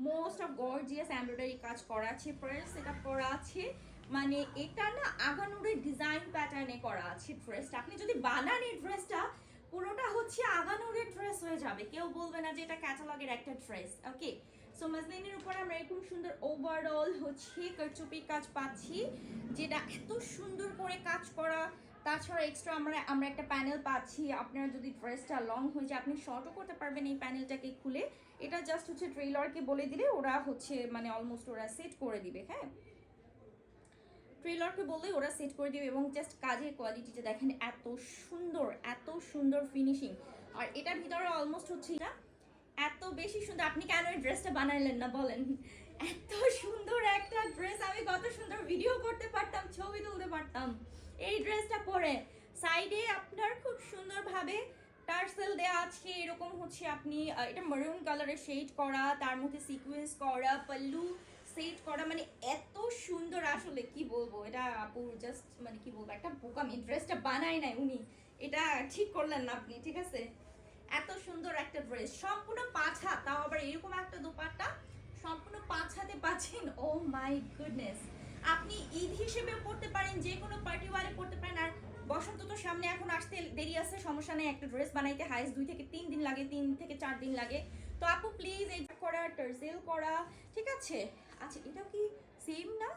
Most of gorgeous embroidery কাজ করা আছে, প্রেস সেটআপ করা আছে। মানে এটা না আগানুরের ডিজাইন প্যাটার্নে করা আছে ড্রেসটা। আপনি যদি বানান এই ড্রেসটা পুরোটা হচ্ছে আগানুরের ড্রেস হয়ে যাবে, কেউ বলবে না যে এটা ক্যাটালগের একটা ড্রেস। ওকে, সো মাসলিনের উপর আমরা এরকম সুন্দর ওভারঅল হচ্ছে কারচুপির কাজ পাচ্ছি, যেটা এত সুন্দর করে কাজ করা। তাছাড়া এক্সট্রা আমরা একটা প্যানেল পাচ্ছি। আপনার যদি ড্রেসটা লং হয়ে যায় আপনি শর্টও করতে পারবেন এই প্যানেলটাকে খুলে। এটা জাস্ট হচ্ছে ট্রেলারকে বলে দিলে ওরা হচ্ছে মানে অলমোস্ট ওরা সেট করে দিবে। হ্যাঁ, ট্রেলারকে বললেই ওরা সেট করে দিবে। এবং জাস্ট কাজের কোয়ালিটিটা দেখেন, এত সুন্দর ফিনিশিং। আর এটার ভিতরে অলমোস্ট হচ্ছে এটা এত বেশি সুন্দর। আপনি কেন এই ড্রেসটা বানাইলেন না বলেন? এত সুন্দর একটা ড্রেস, আমি কত সুন্দর ভিডিও করতে পারতাম, ছবি তুলতে পারতাম এই ড্রেসটা পরে। সাইডে আপনার খুব সুন্দরভাবে টার্সেল দেওয়া আছে, এরকম হচ্ছে আপনি এটা মেরুন কালারের শেড করা, তার মধ্যে সিকোয়েন্স করা, পাল্লু সেট করা, মানে এত সুন্দর। আসলে কি বলবো, এটা আপু জাস্ট মানে কি বলবো, একটা বোকামি। ড্রেসটা বানাই নাই উনি, এটা ঠিক করলেন না আপনি, ঠিক আছে? এত সুন্দর একটা ড্রেস, সম্পূর্ণ 5 হাত, তাও আবার এরকম একটা দোপাট্টা সম্পূর্ণ 5 হাতে পাচ্ছেন। ও মাই গুডনেস, আপনি ঈদ হিসেবে পড়তে পারেন, যে কোনো পার্টি ওয়ারে পড়তে পারেন। আর বসন্ত তো সামনে এখন আসতে দেরি আছে, সমস্যা নেই, একটা ড্রেস বানাইতে হাইস্ট 2 থেকে 3 দিন লাগে, 3 থেকে 4 দিন লাগে। তো আপু প্লিজ এই করা, টার্সেল করা, ঠিক আছে? আচ্ছা, এটা কি সেম না?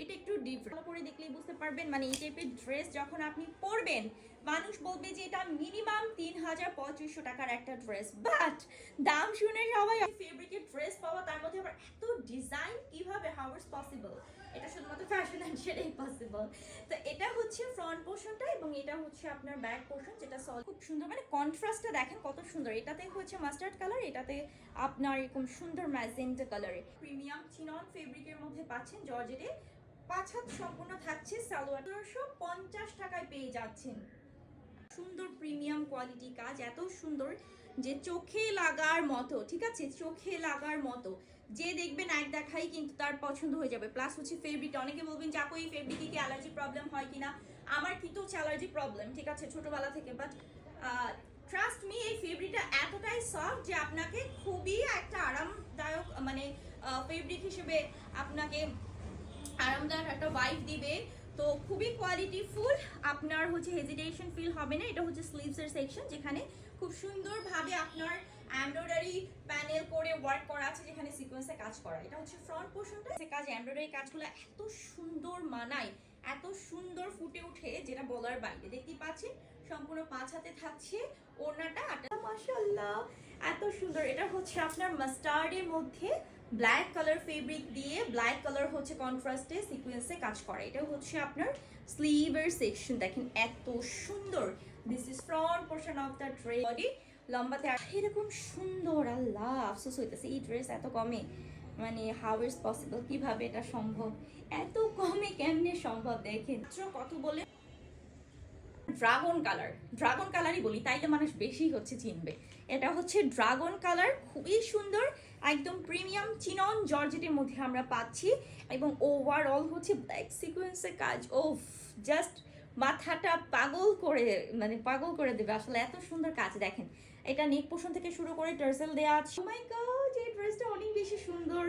এটা একটু ডিফারেন্ট করে দেখলেই বুঝতে পারবেন। মানে এই টাইপের ড্রেস যখন আপনি পরবেন মানুষ বলবে যে এটা মিনিমাম 3500 টাকার একটা ড্রেস, বাট দাম শুনে সবাই ফেব্রিকের ড্রেস পাওয়া, তার মধ্যে আবার এত ডিজাইন, কিভাবে, হাউ ইজ পসিবল? এটা শুধুমাত্র ফ্যাশন অ্যান্ড সেটাই পসিবল। তো এটা হচ্ছে ফ্রন্ট পোর্শনটা এবং এটা হচ্ছে আপনার ব্যাক পোর্শন, যেটা খুব সুন্দর। মানে কন্ট্রাস্টটা দেখেন কত সুন্দর। এটাতে হচ্ছে মাস্টার্ড কালার, এটাতে আপনার এরকম সুন্দর ম্যাজেন্টা কালারে প্রিমিয়াম চিনন ফেব্রিকের মধ্যে পাচ্ছেন। জর্জেটে 5 হাত সম্পূর্ণ থাকছে, সালোয়ার 1350 টাকায় পেয়ে যাচ্ছেন। সুন্দর প্রিমিয়াম কোয়ালিটি কাজ, এত সুন্দর যে চোখে লাগার মতো, ঠিক আছে? চোখে লাগার মতো, যে দেখবেন এক দেখাই কিন্তু তার পছন্দ হয়ে যাবে। প্লাস হচ্ছে ফেব্রিকটা, অনেকে বলবেন যে আপু এই ফেব্রিকে কি অ্যালার্জি প্রবলেম হয় কিনা। আমার কিন্তু হচ্ছে অ্যালার্জি প্রবলেম, ঠিক আছে, ছোটবেলা থেকে। বাট ট্রাস্ট মি, এই ফেব্রিকটা এতটাই সফট যে আপনাকে খুবই একটা আরামদায়ক মানে ফেব্রিক হিসেবে আপনাকে আরামদায়ক একটা ভাইব দিবে। তো খুবই কোয়ালিটি ফুল, আপনার হচ্ছে হেজিটেশন ফিল হবে না। এটা হচ্ছে স্লিভসের সেকশন, যেখানে খুব সুন্দরভাবে আপনার এমব্রয়ডারি প্যানেল করে ওয়ার্ক করা আছে, যেখানে সিকোয়েন্সে কাজ করা। এটা হচ্ছে ফ্রন্ট পোর্শনটা, কাজ এমব্রয়ডারি কাজগুলো এত সুন্দর মানায়, এত সুন্দর ফুটে ওঠে, যেটা বলার বাইরে। দেখতেই পাচ্ছেন সম্পূর্ণ 5 হাতে থাকছে। ওড়নাটা মাশাআল্লাহ এত সুন্দর। এটা হচ্ছে আপনার মাস্টার্ডের মধ্যে ব্ল্যাক কালার ফেব্রিক দিয়ে, ব্ল্যাক কালার হচ্ছে কন্ট্রাস্টে সিকোয়েন্সে কাজ করা। এটা হচ্ছে আপনার স্লিভের সেকশন, দেখেন এত সুন্দর। This is front portion of the dress. Body লম্বাতে এরকম সুন্দর। আল্লাহ, আফসোস হইতেছে এই ড্রেস এত কমে, মানে হাউ ইজ পসিবল, কিভাবে এটা সম্ভব, এত কমে কেমনে সম্ভব? দেখেন কত বলে ড্রাগন কালার, ড্রাগন কালারই বলি, তাইলে মানুষ বেশি হচ্ছে চিনবে। এটা হচ্ছে ড্রাগন কালার, খুবই সুন্দর, একদম প্রিমিয়াম চিনন জর্জেটের মধ্যে আমরা পাচ্ছি। এবং ওভারঅল হচ্ছে ব্ল্যাক সিকোয়েন্সের কাজ। ও জাস্ট মাথাটা পাগল করে, মানে পাগল করে দেবে আসলে, এত সুন্দর কাজ। দেখেন এটা নেক পোর্শন থেকে শুরু করে টার্সেল দেওয়া আছে। ও মাই গড, এই ড্রেসটা অনেক বেশি সুন্দর।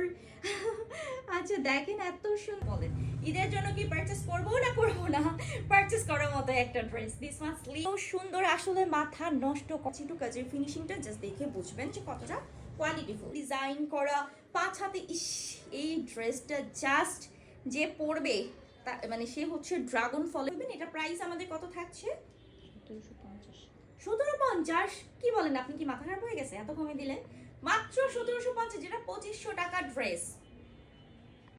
আচ্ছা দেখেন এত সুন্দর। বলেন ঈদের জন্য কি পারচেস করবো না করবো না? পারচেস করার মতো একটা ড্রেস। দিস ওয়ান স্লিভ সুন্দর, আসলে মাথা নষ্ট। কচিটু কাজের ফিনিশিংটা জাস্ট দেখে বুঝবেন যে কতটা কোয়ালিটিফুল। ডিজাইন করা 5 হাতে, ইস এই ড্রেসটা জাস্ট যে পরবে মানে সে হচ্ছে ড্রাগন ফলো। এটা প্রাইস আমাদের কত থাকছে? 1750। কি বলেন, আপনি কি মাথা খারাপ হয়ে গেছে? এত কমে দিলেন মাত্র 1750, যেটা 2500 টাকার ড্রেস।